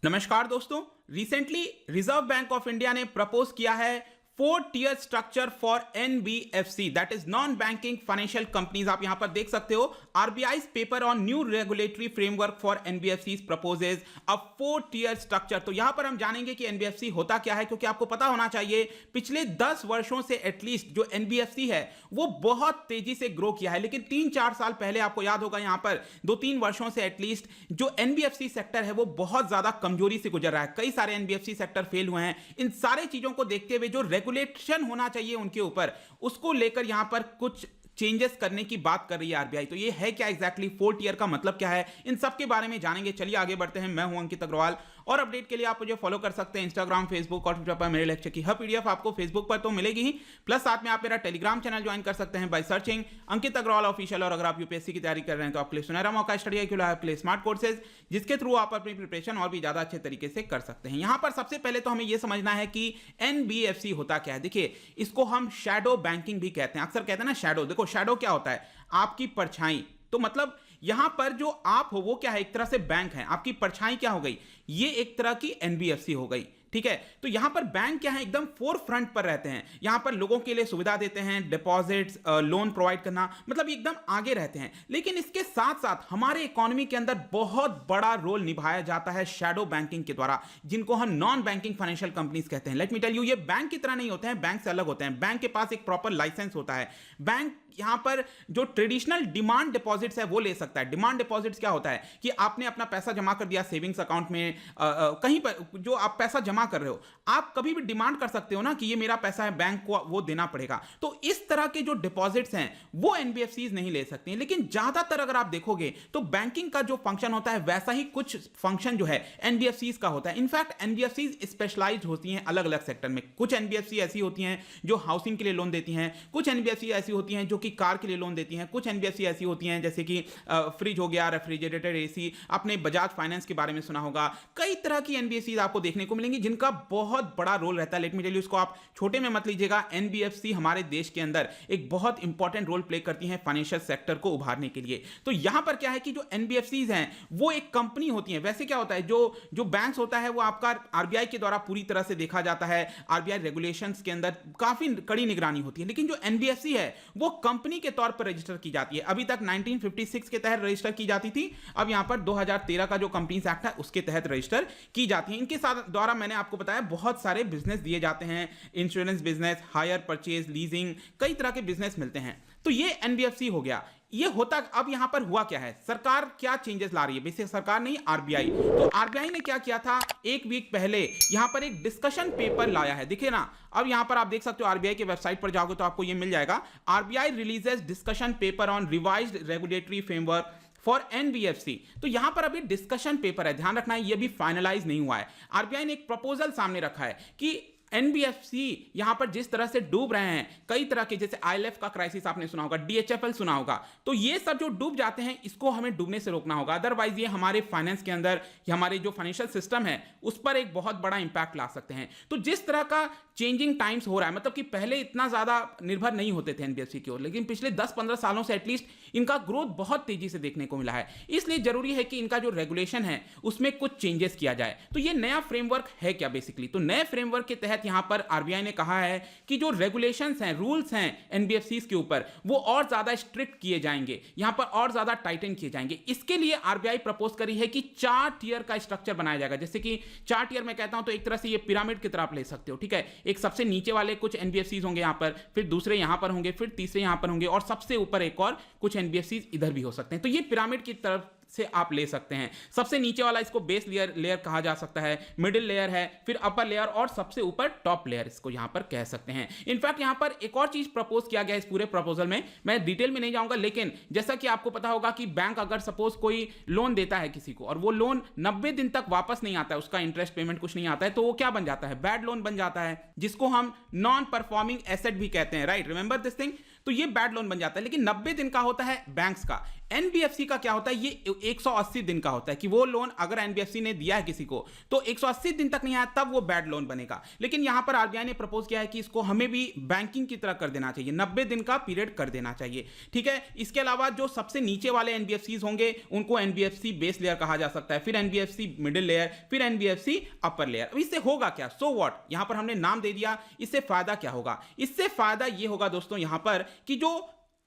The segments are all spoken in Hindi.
नमस्कार दोस्तों, recently reserve bank of India ने प्रपोज किया है 4 tier structure for NBFC, that is non banking financial companies. आप यहां पर देख सकते हो RBI paper on new regulatory framework for NBFC proposes a 4 tier structure. तो यहां पर हम जानेंगे कि एनबीएफसी होता क्या है, क्योंकि आपको पता होना चाहिए पिछले 10 वर्षों से एटलीस्ट जो एनबीएफसी है वो बहुत तेजी से ग्रो किया है, लेकिन 3-4 साल पहले आपको याद होगा यहां पर 2-3 वर्षों से एटलीस्ट जो एनबीएफसी सेक्टर है वो बहुत ज्यादा कमजोरी से गुजर रहा है। कई सारे एनबीएफसी सेक्टर फेल हुए हैं। इन सारे चीजों को देखते हुए जो रेगुलेशन होना चाहिए उनके ऊपर, उसको लेकर यहां पर कुछ चेंजेस करने की बात कर रही है आरबीआई। तो ये है क्या एग्जैक्टली 4 tier का मतलब क्या है, इन सब के बारे में जानेंगे। चलिए आगे बढ़ते हैं। मैं हूं अंकित अग्रवाल और अपडेट के लिए आप मुझे फॉलो कर सकते हैं इंस्टाग्राम, फेसबुक और ट्विटर पर। मेरे लेक्चर की हर पीडीएफ आपको फेसबुक पर तो मिलेगी ही, प्लस साथ में आप मेरा टेलीग्राम चैनल ज्वाइन कर सकते हैं by searching Ankit Agarwal official. और अगर आप यूपीएससी की तैयारी कर रहे हैं तो आपके लिए सुनहरा मौका स्टडी है आपके लिए स्मार्ट कोर्सेज, जिसके थ्रू आप अपनी प्रिपरेशन और भी ज्यादा अच्छे तरीके से कर सकते हैं। यहां पर सबसे पहले तो हमें यह समझना है कि एनबीएफसी होता क्या है। देखिए, इसको हम शैडो बैंकिंग भी कहते हैं। अक्सर कहते हैं ना शैडो। देखो, शैडो क्या होता है? आपकी परछाई। तो मतलब यहां पर जो आप हो वो क्या है? एक तरह से बैंक है। आपकी परछाई क्या हो गई? ये एक तरह की एनबीएफसी हो गई। ठीक है, तो यहां पर बैंक क्या है? एकदम फोर फ्रंट पर रहते हैं। यहां पर लोगों के लिए सुविधा देते हैं, डिपॉजिट्स, लोन प्रोवाइड करना, मतलब एकदम आगे रहते हैं। लेकिन इसके साथ साथ हमारे इकोनॉमी के अंदर बहुत बड़ा रोल निभाया जाता है शैडो बैंकिंग के द्वारा, जिनको हम नॉन बैंकिंग फाइनेंशियल कंपनीज कहते हैं। लेट मी टेल यू, ये बैंक की तरह नहीं होते हैं, बैंक से अलग होते हैं। बैंक के पास एक प्रॉपर लाइसेंस होता है। बैंक यहां पर जो ट्रेडिशनल डिमांड डिपॉजिट्स है वो ले सकता है। डिमांड डिपॉजिट्स क्या होता है कि आपने अपना पैसा जमा कर दिया सेविंग्स अकाउंट में, कहीं पर जो आप पैसा जमा कर रहे हो, आप कभी भी डिमांड कर सकते हो ना कि ये मेरा पैसा है, बैंक को वो देना पड़ेगा। तो इस तरह के जो डिपॉजिट्स हैं वो एनबीएफसीज नहीं ले सकती हैं। लेकिन ज्यादातर अगर आप देखोगे तो बैंकिंग का जो फंक्शन होता है वैसा ही कुछ फंक्शन जो है एनबीएफसीज का होता है। इनफैक्ट एनबीएफसीज स्पेशलाइज्ड होती हैं अलग अलग सेक्टर में। कुछ एनबीएफसी ऐसी होती हैं जो हाउसिंग के लिए लोन देती हैं, कुछ एनबीएफसी ऐसी होती हैं जो कि कार के लिए लोन देती हैं, कुछ एनबीएफसी ऐसी होती हैं जैसे कि फ्रिज हो गया, रेफ्रिजरेटर, एसी। आपने बजाज फाइनेंस के बारे में सुना होगा। कई तरह की एनबीएफसी आपको देखने को मिलेंगी जिनका बहुत बड़ा रोल रहता है। लेट मी टेल यू, इसको आप छोटे में मत लीजिएगा। एनबीएफसी हमारे देश के अंदर एक बहुत इंपॉर्टेंट रोल प्ले करती हैं फाइनेंशियल सेक्टर को उभारने के लिए। तो यहां पर क्या है कि जो एनबीएफसीज हैं वो एक कंपनी होती हैं। वैसे क्या होता है, जो बैंक्स होता है वो आपका आरबीआई के द्वारा पूरी तरह से देखा जाता है। आरबीआई रेगुलेशंस के अंदर काफी कड़ी निगरानी होती है। लेकिन जो एनबीएफसी है वो कंपनी के तौर पर रजिस्टर की जाती है। अभी तक 1956 के तहत रजिस्टर की जाती थी, अब यहां पर 2013 का जो कंपनीज एक्ट है उसके तहत रजिस्टर की जाती है। इनके साथ द्वारा मैंने आपको बताया बहुत सारे बिजनेस दिए जाते हैं, insurance business, hire purchase, leasing, कई तरह के बिजनेस मिलते हैं। तो ये एनबीएफसी हो गया। ये होता, अब यहां पर हुआ क्या है, सरकार क्या चेंजेस ला रही है? बेसिक सरकार नहीं, आरबीआई। तो आरबीआई ने क्या किया था, एक वीक पहले यहां पर एक डिस्कशन पेपर लाया है। देखिए ना, अब यहां पर आप देख सकते हो, आरबीआई की वेबसाइट पर जाओगे तो आपको ये मिल जाएगा। RBI releases discussion paper on revised regulatory framework for NBFC. तो यहां पर अभी डिस्कशन पेपर है, ध्यान रखना है, ये भी फाइनलाइज नहीं हुआ है। आरबीआई ने एक प्रपोजल सामने रखा है कि एनबीएफसी यहां पर जिस तरह से डूब रहे हैं, कई तरह के, जैसे आईएलएफ का क्राइसिस आपने सुना होगा, डीएचएफएल सुना होगा, तो ये सब जो डूब जाते हैं इसको हमें डूबने से रोकना होगा। अदरवाइज ये हमारे फाइनेंस के अंदर, हमारे जो फाइनेंशियल सिस्टम है उस पर एक बहुत बड़ा इंपैक्ट ला सकते हैं। तो जिस तरह का चेंजिंग टाइम्स हो रहा है, मतलब कि पहले इतना ज्यादा निर्भर नहीं होते थे एनबीएफसी की ओर, लेकिन पिछले 10-15 सालों से एटलीस्ट इनका ग्रोथ बहुत तेजी से देखने को मिला है। इसलिए जरूरी है कि इनका जो रेगुलेशन है उसमें कुछ चेंजेस किया जाए। तो ये नया फ्रेमवर्क है क्या बेसिकली? तो नए फ्रेमवर्क के तहत यहां पर आरबीआई ने कहा है कि जो रेगुलेशंस हैं, रूल्स हैं एनबीएफसीज के ऊपर, वो और ज्यादा स्ट्रिक्ट किए जाएंगे, यहां पर और ज्यादा टाइटन किए जाएंगे। इसके लिए आरबीआई प्रपोज करी है कि 4 tier का स्ट्रक्चर बनाया जाएगा। जैसे कि 4 tier मैं कहता हूं तो एक तरह से ये पिरामिड की तरह आप ले सकते हो। ठीक है, एक सबसे नीचे वाले कुछ एनबीएफसीज होंगे यहां पर, फिर दूसरे यहां पर होंगे, फिर तीसरे यहां पर होंगे, और सबसे ऊपर एक और कुछ एनबीएफसीज इधर भी हो सकते हैं। तो ये पिरामिड की तरफ से आप ले सकते हैं। सबसे नीचे वाला इसको बेस लेयर कहा जा सकता है, मिडिल लेयर है, फिर अपर लेयर, और सबसे ऊपर टॉप लेयर इसको यहां पर कह सकते हैं। इनफैक्ट यहां पर एक और चीज प्रपोज किया गया इस पूरे प्रपोजल में, मैं डिटेल में नहीं जाऊंगा, लेकिन जैसा कि आपको पता होगा कि बैंक अगर सपोज कोई लोन देता है किसी को और वो लोन 90 दिन तक वापस नहीं आता है, उसका इंटरेस्ट पेमेंट कुछ नहीं आता है, तो वो क्या बन जाता है? बैड लोन बन जाता है, जिसको हम नॉन परफॉर्मिंग एसेट भी कहते हैं। Right, remember this thing. तो ये बैड लोन बन जाता है। लेकिन 90 दिन का होता है बैंक्स का। एनबीएफसी का क्या होता है, ये 180 दिन का होता है कि वो लोन अगर एनबीएफसी ने दिया है किसी को तो 180 दिन तक नहीं आया तब वो बैड लोन बनेगा। लेकिन यहां पर आरबीआई ने प्रपोज किया है कि इसको हमें भी बैंकिंग की तरह कर देना चाहिए, 90 दिन का पीरियड कर देना चाहिए, ठीक है। इसके अलावा जो सबसे नीचे वाले एनबीएफसी होंगे उनको एनबीएफसी बेस लेयर कहा जा सकता है, फिर एनबीएफसी मिडिल लेयर, फिर एनबीएफसी अपर लेयर। अब इससे होगा क्या, सो व्हाट, यहां पर हमने नाम दे दिया, इससे फायदा क्या होगा? इससे फायदा ये होगा दोस्तों यहां पर कि जो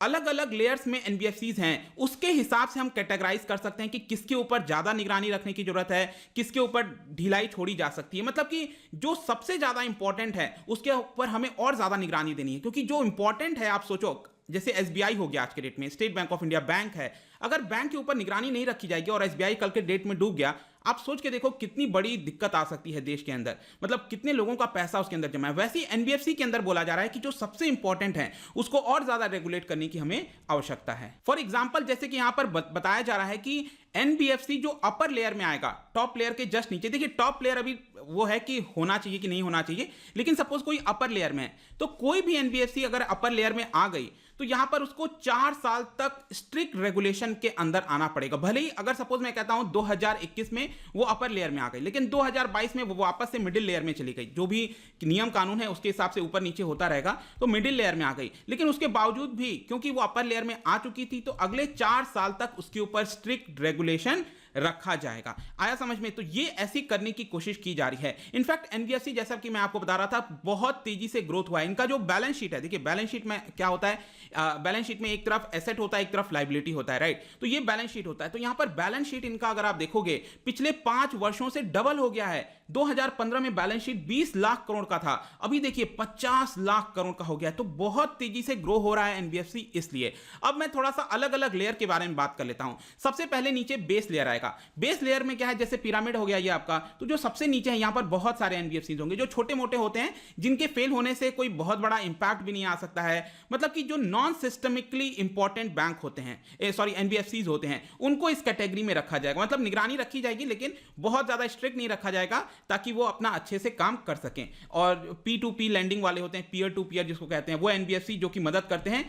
अलग अलग लेयर्स में एनबीएफसीज हैं उसके हिसाब से हम कैटेगराइज कर सकते हैं कि किसके ऊपर ज्यादा निगरानी रखने की जरूरत है, किसके ऊपर ढिलाई छोड़ी जा सकती है। मतलब कि जो सबसे ज्यादा इंपॉर्टेंट है उसके ऊपर हमें और ज्यादा निगरानी देनी है, क्योंकि जो इंपॉर्टेंट है, आप सोचो जैसे एसबीआई हो गया आज के डेट में, state bank of India bank है, अगर बैंक के ऊपर निगरानी नहीं रखी जाएगी और एसबीआई कल के डेट में डूब गया, आप सोच के देखो कितनी बड़ी दिक्कत आ सकती है देश के अंदर, मतलब कितने लोगों का पैसा उसके अंदर जमा है। वैसे ही एनबीएफसी के अंदर बोला जा रहा है कि जो सबसे इंपॉर्टेंट है उसको और ज्यादा रेगुलेट करने की हमें आवश्यकता है। फॉर एग्जांपल जैसे कि यहां पर बताया जा रहा है कि एनबीएफसी जो अपर लेयर में आएगा, टॉप लेयर के जस्ट नीचे, देखिए टॉप लेयर अभी वो है कि होना चाहिए कि नहीं होना चाहिए, लेकिन सपोज कोई अपर लेयर में है तो कोई भी एनबीएफसी अगर अपर लेयर में आ गई तो यहां पर उसको 4 साल तक स्ट्रिक्ट रेगुलेशन के अंदर आना पड़ेगा। भले ही अगर सपोज मैं कहता हूं 2021 में वो अपर लेयर में आ गई, लेकिन 2022 में वो वापस से मिडिल लेयर में चली गई, जो भी नियम कानून है उसके हिसाब से ऊपर नीचे होता रहेगा, तो मिडिल लेयर में आ गई। लेकिन उसके बावजूद भी क्योंकि वो अपर लेयर में आ चुकी थी तो अगले 4 साल तक उसके ऊपर स्ट्रिक्ट रेगुलेशन रखा जाएगा। आया समझ में? तो ये ऐसी करने की कोशिश की जा रही है। इनफैक्ट एनबीएफसी जैसा कि मैं आपको बता रहा था बहुत तेजी से ग्रोथ हुआ है। इनका जो बैलेंस शीट है, देखिए बैलेंस शीट में क्या होता है, बैलेंस शीट में एक तरफ एसेट होता है, एक तरफ लायबिलिटी होता है, राइट। तो ये बैलेंस शीट होता है। तो यहां पर बैलेंस शीट इनका अगर आप देखोगे पिछले 5 वर्षों से डबल हो गया है। 2015 में बैलेंस शीट 20 लाख करोड़ का था, अभी देखिए 50 लाख करोड़ का हो गया। तो बहुत तेजी से ग्रो हो रहा है एनबीएफसी। इसलिए अब मैं थोड़ा सा अलग अलग लेयर के बारे में बात कर लेता हूं। सबसे पहले नीचे बेस लेयर आएगा। बेस लेयर में क्या है, जैसे पिरामिड हो गया ये आपका, तो जो सबसे नीचे है यहां पर बहुत सारे एनबीएफसी होंगे जो छोटे मोटे होते हैं, जिनके फेल होने से कोई बहुत बड़ा इंपैक्ट भी नहीं आ सकता है। मतलब कि जो नॉन सिस्टमिकली इंपॉर्टेंट बैंक होते हैं, सॉरी एनबीएफसी होते हैं, उनको इस कैटेगरी में रखा जाएगा। मतलब निगरानी रखी जाएगी लेकिन बहुत ज्यादा स्ट्रिक्ट नहीं रखा जाएगा, ताकि वो अपना अच्छे से काम कर सकें। और P2P लेंडिंग वाले होते हैं, पीयर टू पीयर जिसको कहते हैं, वो एनबीएफसी जो कि मदद करते हैं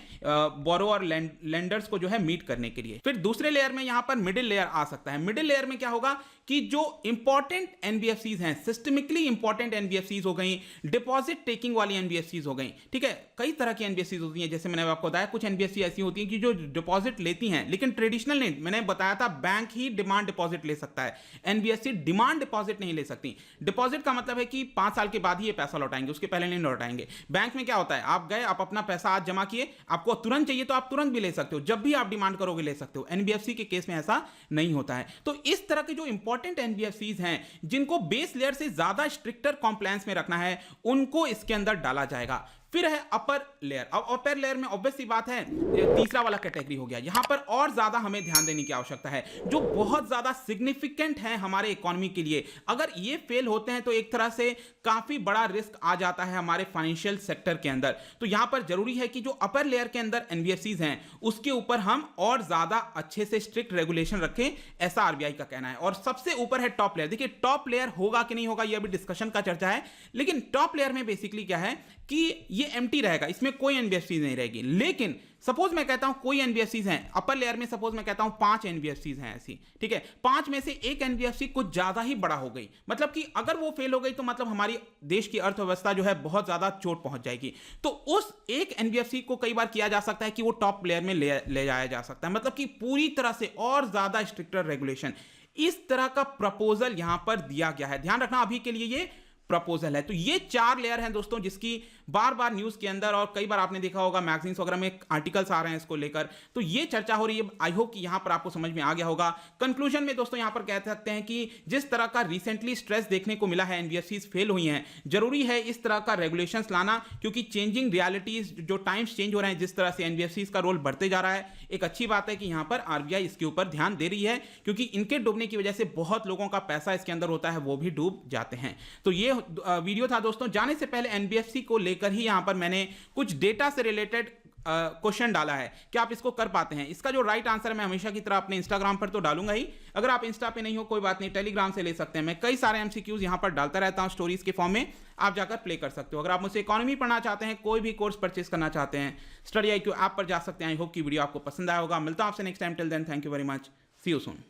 बोरोअर लेंडर्स को जो है मीट करने के लिए। फिर दूसरे लेयर में यहां पर मिडिल लेयर आ सकता है। मिडिल लेयर में क्या होगा कि जो इंपॉर्टेंट एनबीएफसीज हैं, सिस्टमिकली इंपॉर्टेंट एनबीएफसीज हो गई, डिपॉजिट टेकिंग वाली एनबीएफसीज हो गई, ठीक है। कई तरह की एनबीएफसीज होती हैं, जैसे मैंने आपको बताया कुछ एनबीएफसी ऐसी होती हैं कि जो डिपॉजिट लेती हैं लेकिन ट्रेडिशनल नहीं, मैंने बताया था बैंक ही डिमांड डिपॉजिट ले सकता है, एनबीएफसी डिमांड डिपॉजिट नहीं ले सकती। डिपॉजिट का मतलब है कि 5 साल के बाद ही ये पैसा लौटाएंगे, उसके पहले नहीं लौटाएंगे। बैंक में क्या होता है, आप गए, आप अपना पैसा आज जमा किए, आपको तुरंत चाहिए तो आप तुरंत भी ले सकते हो, जब भी आप डिमांड करोगे ले सकते हो। एनबीएफसी के केस में ऐसा नहीं होता है। तो इस तरह के जो इंपॉर्टेंट एनबीएफसीज हैं जिनको बेस लेयर से ज्यादा स्ट्रिक्टर कॉम्प्लायंस में रखना है, उनको इसके अंदर डाला जाएगा। फिर है अपर लेयर। अब अपर लेयर में ऑब्वियस सी बात है, तीसरा वाला कैटेगरी हो गया, यहां पर और ज्यादा हमें ध्यान देने की आवश्यकता है, जो बहुत ज्यादा सिग्निफिकेंट है हमारे इकोनॉमी के लिए। अगर ये फेल होते हैं तो एक तरह से काफी बड़ा रिस्क आ जाता है हमारे फाइनेंशियल सेक्टर के अंदर। तो यहां पर जरूरी है कि जो अपर लेयर के अंदर एनबीएफसीज हैं उसके ऊपर हम और ज्यादा अच्छे से स्ट्रिक्ट रेगुलेशन रखें, ऐसा आरबीआई का कहना है। और सबसे ऊपर है टॉप लेयर। देखिए टॉप लेयर होगा कि नहीं होगा यह अभी डिस्कशन का चर्चा है, लेकिन टॉप लेयर में बेसिकली क्या है कि ये एम्प्टी रहेगा, इसमें कोई एनबीएफसी नहीं रहेगी। लेकिन सपोज मैं कहता हूं कोई एनबीएफसीज हैं अपर लेयर में, सपोज मैं कहता हूं 5 एनबीएफसीज हैं ऐसी, ठीक है, 5 में से एक एनबीएफसी कुछ ज्यादा ही बड़ा हो गई, मतलब कि अगर वो फेल हो गई तो मतलब हमारी देश की अर्थव्यवस्था जो है बहुत ज्यादा चोट पहुंच जाएगी। तो उस एक एनबीएफसी को कई बार किया जा सकता है कि वो टॉप लेयर में ले जाया जा सकता है, मतलब कि पूरी तरह से और ज्यादा स्ट्रिक्टर रेगुलेशन। इस तरह का प्रपोजल यहां पर दिया गया है। ध्यान रखना अभी के लिए ये प्रपोजल है। तो ये 4 लेयर हैं दोस्तों, जिसकी बार बार न्यूज के अंदर और कई बार आपने देखा होगा मैगजीन्स वगैरह में आर्टिकल्स आ रहे हैं इसको लेकर। तो ये चर्चा हो रही है। आई होप कि यहां पर आपको समझ में आ गया होगा। कंक्लूजन में दोस्तों यहां पर कह सकते हैं कि जिस तरह का रिसेंटली स्ट्रेस देखने को मिला है, एनबीएफसीज फेल हुई हैं, जरूरी है इस तरह का रेगुलेशंस लाना, क्योंकि चेंजिंग रियलिटीज, जो टाइम्स चेंज हो रहे हैं, जिस तरह से एनबीएफसीज का रोल बढ़ते जा रहा है, एक अच्छी बात है कि यहां पर आरबीआई इसके ऊपर ध्यान दे रही है, क्योंकि इनके डूबने की वजह से बहुत लोगों का पैसा इसके अंदर होता है, वो भी डूब जाते हैं। तो ये वीडियो था दोस्तों। जाने से पहले एनबीएफसी को लेकर ही यहां पर मैंने कुछ डेटा से रिलेटेड क्वेश्चन डाला है कि आप इसको कर पाते हैं। इसका जो राइट आंसर है मैं हमेशा की तरह अपने इंस्टाग्राम पर तो डालूंगा ही, अगर आप इंस्टा पे नहीं हो कोई बात नहीं, टेलीग्राम से ले सकते हैं। मैं कई सारे एमसीक्यूज यहां पर डालता रहता हूं स्टोरीज के फॉर्म में, आप जाकर प्ले कर सकते हो। अगर आप मुझसे इकोनॉमी पढ़ना चाहते हैं, कोई भी कोर्स परचेस करना चाहते हैं, स्टडी IQ ऐप पर जा सकते हैं। आई होप की वीडियो आपको पसंद आया होगा। मिलता हूं आपसे next time, till then thank you very much, see you soon.